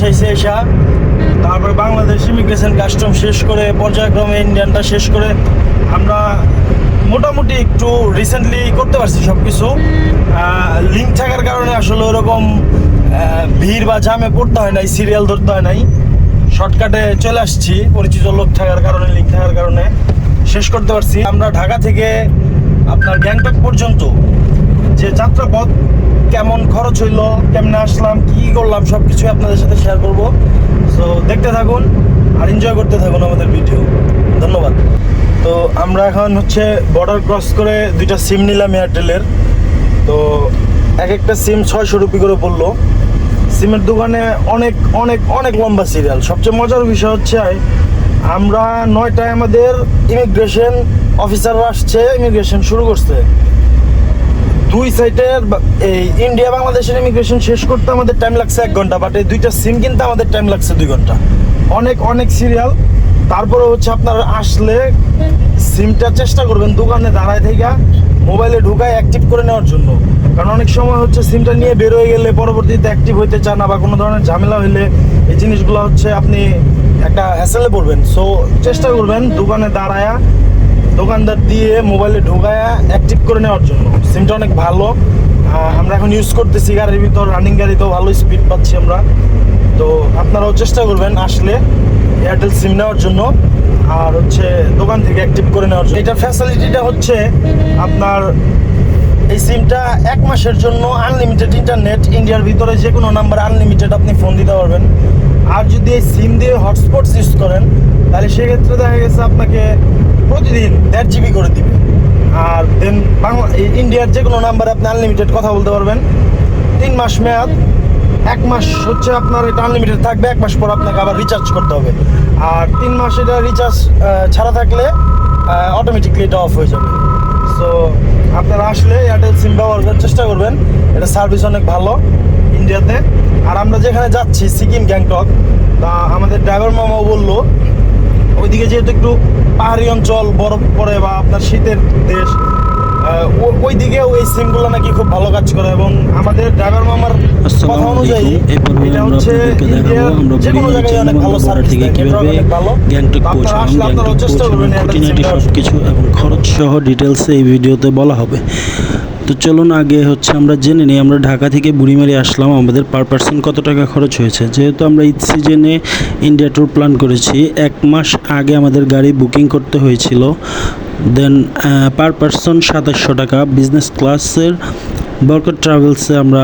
পৌঁছাইছে এসা, তারপরে Bangladesh immigration custom শেষ করে পর্যায়ক্রমে ইন্ডিয়ানটা শেষ করে আমরা মোটামুটি একটু রিসেন্টলি করতে পারছি সব কিছু। লিঙ্ক থাকার কারণে আসলে ওরকম ভিড় বা জামে পড়তে হয় নাই, সিরিয়াল ধরতে হয় নাই, শর্টকাটে চলে আসছি। পরিচিত লোক থাকার কারণে, লিঙ্ক থাকার কারণে শেষ করতে পারছি। আমরা ঢাকা থেকে আপনার গ্যাংটক পর্যন্ত যে যাত্রাপথ, কেমন খরচ হইলো, কেমনে আসলাম, কি করলাম, সব কিছুই আপনাদের সাথে শেয়ার করব। সো দেখতে থাকুন আর এনজয় করতে থাকুন আমাদের ভিডিও। ধন্যবাদ। তো আমরা এখন হচ্ছে বর্ডার ক্রস করে দুইটা সিম নিলাম এয়ারটেলের। তো এক একটা সিম 600 রুপি করে পড়লো। সিমের দোকানে অনেক অনেক অনেক লম্বা সিরিয়াল। সবচেয়ে মজার বিষয় হচ্ছে আমরা 9টায় আমাদের ইমিগ্রেশন অফিসাররা আসছে, ইমিগ্রেশন শুরু করছে। দুই সাইডের এই ইন্ডিয়া বাংলাদেশের ইমিগ্রেশন শেষ করতে আমাদের টাইম লাগছে 1 ঘন্টা, বাট এই দুইটা সিম কিনতে আমাদের টাইম লাগছে 2 ঘন্টা। অনেক অনেক সিরিয়াল। তারপরে হচ্ছে আপনারা আসলে সিমটা চেষ্টা করবেন দোকানে দাঁড়ায় থেকে মোবাইলে ঢুকায় অ্যাক্টিভ করে নেওয়ার জন্য, কারণ অনেক সময় হচ্ছে সিমটা নিয়ে বের হয়ে গেলে পরবর্তীতে অ্যাক্টিভ হইতে চান না, বা কোনো ধরনের ঝামেলা হইলে এই জিনিসগুলো হচ্ছে আপনি একটা হ্যাসেলে পড়বেন। সো চেষ্টা করবেন দোকানে দাঁড়ায়া দোকানদার দিয়ে মোবাইলে ঢুকায়া অ্যাক্টিভ করে নেওয়ার জন্য। সিমটা অনেক ভালো, আমরা এখন ইউজ করতেছি গাড়ির ভিতর, রানিং গাড়িতেও ভালো স্পিড পাচ্ছি আমরা। তো আপনারাও চেষ্টা করবেন আসলে এয়ারটেল সিম নেওয়ার জন্য, আর হচ্ছে দোকান থেকে অ্যাক্টিভ করে নেওয়ার জন্য। এটার ফ্যাসিলিটিটা হচ্ছে আপনার এই সিমটা 1 মাসের জন্য আনলিমিটেড ইন্টারনেট, ইন্ডিয়ার ভিতরে যে কোনো নাম্বারে আনলিমিটেড আপনি ফোন দিতে পারবেন। আর যদি এই সিম দিয়ে হটস্পট ইউজ করেন তাহলে সেক্ষেত্রে দেখা গেছে আপনাকে প্রতিদিন 1.5 GB করে দিবে। আর দেন ইন্ডিয়ার যে কোনো নাম্বারে আপনি আনলিমিটেড কথা বলতে পারবেন। 3 মাস মেয়াদ, 1 মাস হচ্ছে আপনার এটা আনলিমিটেড থাকবে, 1 মাস পর আপনাকে আবার রিচার্জ করতে হবে। আর 3 মাস এটা রিচার্জ ছাড়া থাকলে অটোমেটিকলি এটা অফ হয়ে যাবে। সো আপনারা আসলে এয়ারটেল সিম ব্যবহার করার চেষ্টা করবেন, এটা সার্ভিস অনেক ভালো ইন্ডিয়াতে। আর আমরা যেখানে যাচ্ছি সিকিম গ্যাংটক, তা আমাদের ড্রাইভার মামাও বললো ওইদিকে যেহেতু একটু পাহাড়ি অঞ্চল, বরফ পড়ে বা আপনার শীতের দেশ, ওই দিকেও এই সিমগুলো নাকি খুব ভালো কাজ করে। এবং আমাদের ড্রাইভার মামার কথা অনুযায়ী এটা হচ্ছে ইন্ডিয়ার যে কোনো জায়গায় অনেক ভালো সার্ভিস দেয়, নেটওয়ার্ক অনেক ভালো। আপনারা আসলে আপনারাও চেষ্টা করবেন সবকিছু এবং খরচ সহ ডিটেলসে এই ভিডিওতে বলা হবে। তো চলুন আগে হচ্ছে আমরা জেনে নিই, আমরা ঢাকা থেকে বুড়িমারি আসলাম, আমাদের পার পার্সন কত টাকা খরচ হয়েছে। যেহেতু আমরা ঈদ সিজনে ইন্ডিয়া ট্যুর প্ল্যান করেছি, 1 মাস আগে আমাদের গাড়ি বুকিং করতে হয়েছিল। দেন পার পার্সন 2700 টাকা। বিজনেস ক্লাসের বরকত ট্রাভেলসে আমরা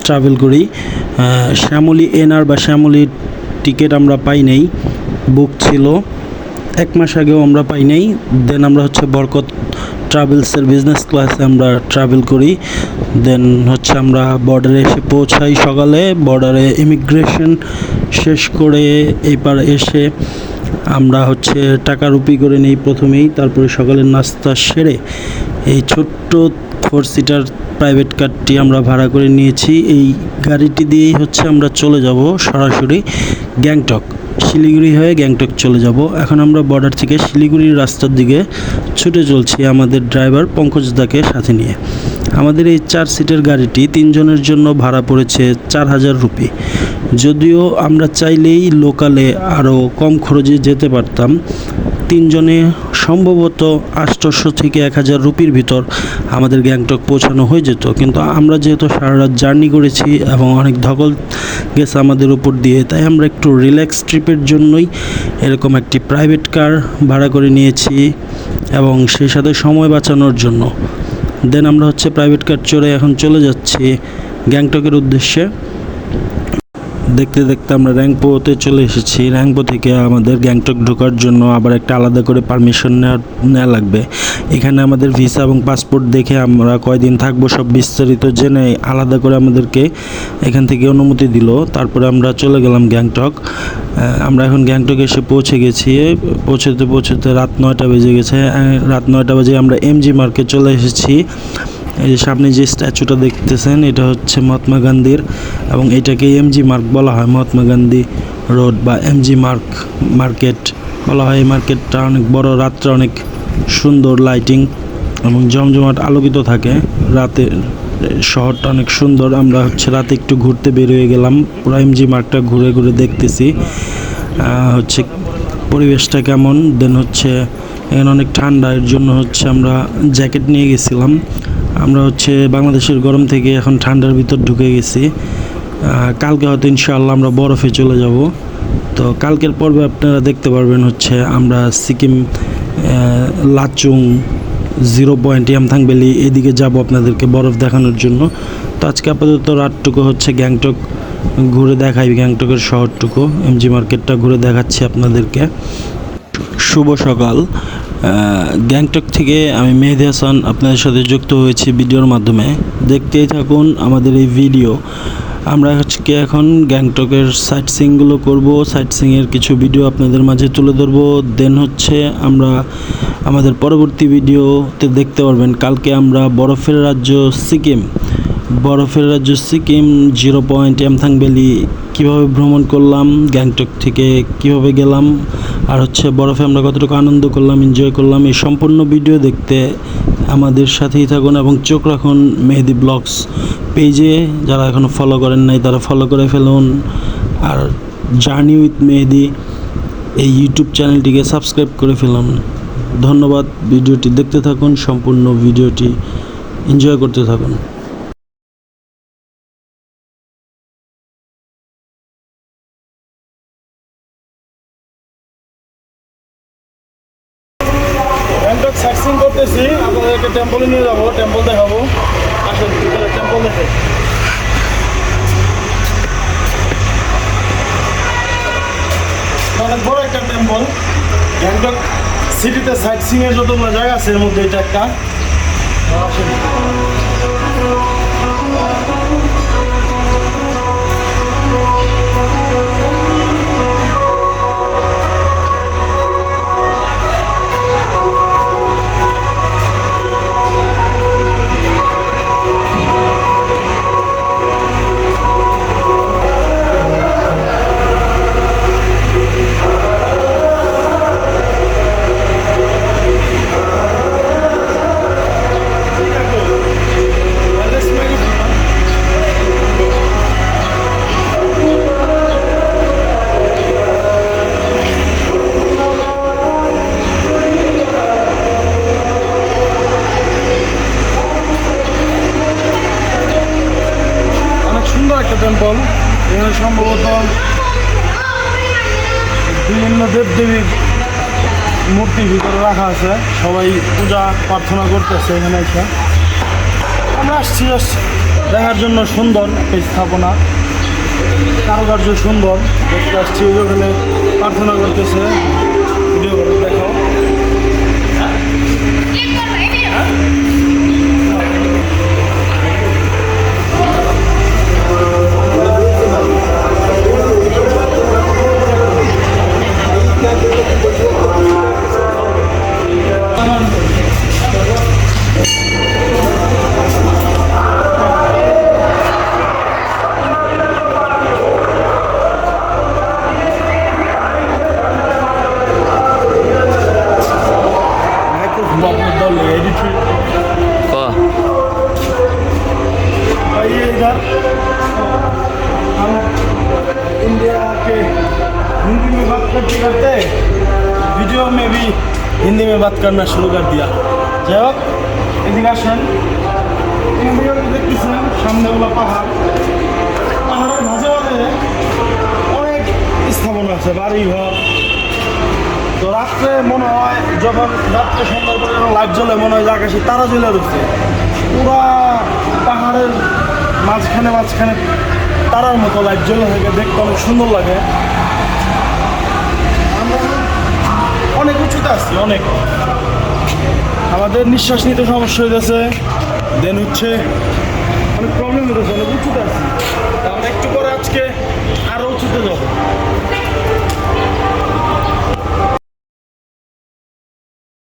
ট্রাভেল করি। শ্যামলী এনআর বা শ্যামলী টিকিট আমরা পাই নাই, বুক ছিল 1 মাস আগেও আমরা পাই নাই। দেন আমরা হচ্ছে বরকত ট্রাভেলসের বিজনেস ক্লাসে আমরা ট্রাভেল করি। দেন হচ্ছে আমরা বর্ডারে এসে পৌঁছাই সকালে। বর্ডারে ইমিগ্রেশন শেষ করে এইবার এসে আমরা হচ্ছে টাকা রুপি করে নেই প্রথমেই, তারপরে সকালের নাস্তা সেরে এই ছোট্ট 4 সিটার প্রাইভেট কারটি আমরা ভাড়া করে নিয়েছি। এই গাড়িটি দিয়েই হচ্ছে আমরা চলে যাব সরাসরি গ্যাংটক। শিলিগুড়ি হয়ে গ্যাংটক চলে যাব। এখন আমরা বর্ডার থেকে শিলিগুড়ির রাস্তার দিকে ছুটে চলছি আমাদের ড্রাইভার পঙ্কজদাকে সাথে নিয়ে। আমাদের এই 4 সিটের গাড়িটি 3 জনের জন্য ভাড়া পড়েছে 4000 রুপি। যদিও আমরা চাইলেই লোকালে আরও কম খরচে যেতে পারতাম, 3 জনে সম্ভবত 800 থেকে 1000 রুপির ভিতর আমাদের গ্যাংটক পৌঁছানো হয়ে যেত। কিন্তু আমরা যেহেতু সারা রাত জার্নি করেছি এবং অনেক ধকল গেছে আমাদের উপর দিয়ে, তাই আমরা একটু রিল্যাক্স ট্রিপের জন্যই এরকম একটি প্রাইভেট কার ভাড়া করে নিয়েছি এবং সেই সাথে সময় বাঁচানোর জন্য। দেন আমরা হচ্ছে প্রাইভেট কার চড়ে এখন চলে যাচ্ছি গ্যাংটকের উদ্দেশ্যে। দেখতে দেখতে আমরা র্যাংপোতে চলে এসেছি। র্যাংপো থেকে আমাদের গ্যাংটক ঢোকার জন্য আবার একটা আলাদা করে পারমিশন নেওয়া লাগবে। এখানে আমাদের ভিসা এবং পাসপোর্ট দেখে আমরা কয়দিন থাকবো সব বিস্তারিত জেনে আলাদা করে আমাদেরকে এখান থেকে অনুমতি দিল। তারপরে আমরা চলে গেলাম গ্যাংটক। আমরা এখন গ্যাংটক এসে পৌঁছে গেছি। পৌঁছতে রাত 9টা বেজে গেছে। রাত 9টা বাজে আমরা এমজি মার্কে চলে এসেছি। এই যে সামনে যে স্ট্যাচুটা দেখতেছেন এটা হচ্ছে মহাত্মা গান্ধীর, এবং এটাকে এমজি মার্ক বলা হয়। মহাত্মা গান্ধী রোড বা এমজি মার্কেট বলা হয়। এই মার্কেটটা অনেক বড়, রাত্রে অনেক সুন্দর লাইটিং এবং জমজমাট আলোকিত থাকে রাতে শহরটা অনেক সুন্দর। আমরা হচ্ছে রাতে একটু ঘুরতে বের হয়ে গেলাম, পুরো এমজি মার্গটা ঘুরে ঘুরে দেখতেছি হচ্ছে পরিবেশটা কেমন। দেন হচ্ছে এখানে অনেক ঠান্ডা, এর জন্য হচ্ছে আমরা জ্যাকেট নিয়ে গেছিলাম। আমরা হচ্ছে বাংলাদেশের গরম থেকে এখন ঠান্ডার ভিতর ঢুকে গেছি। কালকে হয়তো ইনশাআল্লাহ আমরা বরফে চলে যাব। তো কালকের পর্বে আপনারা দেখতে পারবেন হচ্ছে আমরা সিকিম, লাচুং, 0 পয়েন্ট, ইয়ামথাং ভ্যালি এদিকে যাব আপনাদেরকে বরফ দেখানোর জন্য। তো আজকে আপাতত রাতটুকু হচ্ছে গ্যাংটক ঘুরে দেখাই, গ্যাংটকের শহরটুকু, এমজি মার্কেটটা ঘুরে দেখাচ্ছি আপনাদেরকে। শুভ সকাল। গ্যাংটক থেকে আমি মেহেদি হাসান আপনাদের সাথে যুক্ত হয়েছি ভিডিওর মাধ্যমে। দেখতেই থাকুন আমাদের এই ভিডিও। আমরা আজকে এখন গ্যাংটকের সাইট সিইংগুলো করব, সাইট সিইংয়ের কিছু ভিডিও আপনাদের মাঝে তুলে ধরবো। দেন হচ্ছে আমরা আমাদের পরবর্তী ভিডিওতে দেখতে পারবেন কালকে আমরা বরফের রাজ্য সিকিম, 0 পয়েন্ট, ইয়ামথাং ভ্যালি কীভাবে ভ্রমণ করলাম, গ্যাংটক থেকে কিভাবে গেলাম, আর হচ্ছে বরফে আমরা কতটুকু আনন্দ করলাম, এনজয় করলাম, এই সম্পূর্ণ ভিডিও দেখতে আমাদের সাথেই থাকুন এবং চোখ রাখুন মেহেদি ব্লগস পেজে। যারা এখনও ফলো করেন নাই তারা ফলো করে ফেলুন, আর জার্নি উইথ মেহেদি এই ইউটিউব চ্যানেলটিকে সাবস্ক্রাইব করে ফেলুন। ধন্যবাদ। ভিডিওটি দেখতে থাকুন, সম্পূর্ণ ভিডিওটি এনজয় করতে থাকুন। গ্যাংটক সাইট সিইং করতেছি, আপনাদেরকে টেম্পলে নিয়ে যাবো, টেম্পল দেখাবো। আসেন ভিতরে টেম্পল দেখে। অনেক বড় একটা টেম্পল। গ্যাংটক সিটিতে সাইট সিইং এর যতগুলো জায়গা আছে এর মধ্যে এটা একটা। আসেন। টেম্পল, এখানে সম্ভবত বিভিন্ন দেবদেবীর মূর্তি ভিতরে রাখা আছে, সবাই পূজা প্রার্থনা করতেছে এখানে এসে। আমরা আসছি দেখার জন্য, সুন্দর এই স্থাপনা, কারুকার্য সুন্দর, দেখতে আসছি। ওখানে প্রার্থনা করতেছে, ভিডিও করে দেখাও। आइए इधर, हम इंडिया के हिंदी में बात करते करते वीडियो में भी हिंदी में बात करना शुरू कर दिया। যাই হোক, এদিকে আসেন। ভিডিও দেখতেছেন সামনেগুলো পাহাড়, পাহাড়ের মাঝে মাঝে অনেক স্থাপনা আছে, বাড়ি ঘর। তো রাত্রে মনে হয়, যখন রাত্রে সন্ধ্যার পরে যখন লাইট জ্বলে, মনে হয় যে আকাশে তারা জ্বলে উঠছে। পুরা পাহাড়ের মাঝখানে মাঝখানে তারার মতো লাইট জ্বলে থাকে, দেখতে অনেক সুন্দর লাগে। আমরা অনেক উঁচুতে আসছি, অনেক। আমাদের নিঃশ্বাস নিতে সমস্যা হইতেছে, দেন হচ্ছে অনেক প্রবলেম হইতেছে, অনেক উঁচুতে আসছি। আমরা একটু পরে আজকে আরও উঁচুতে যাবো।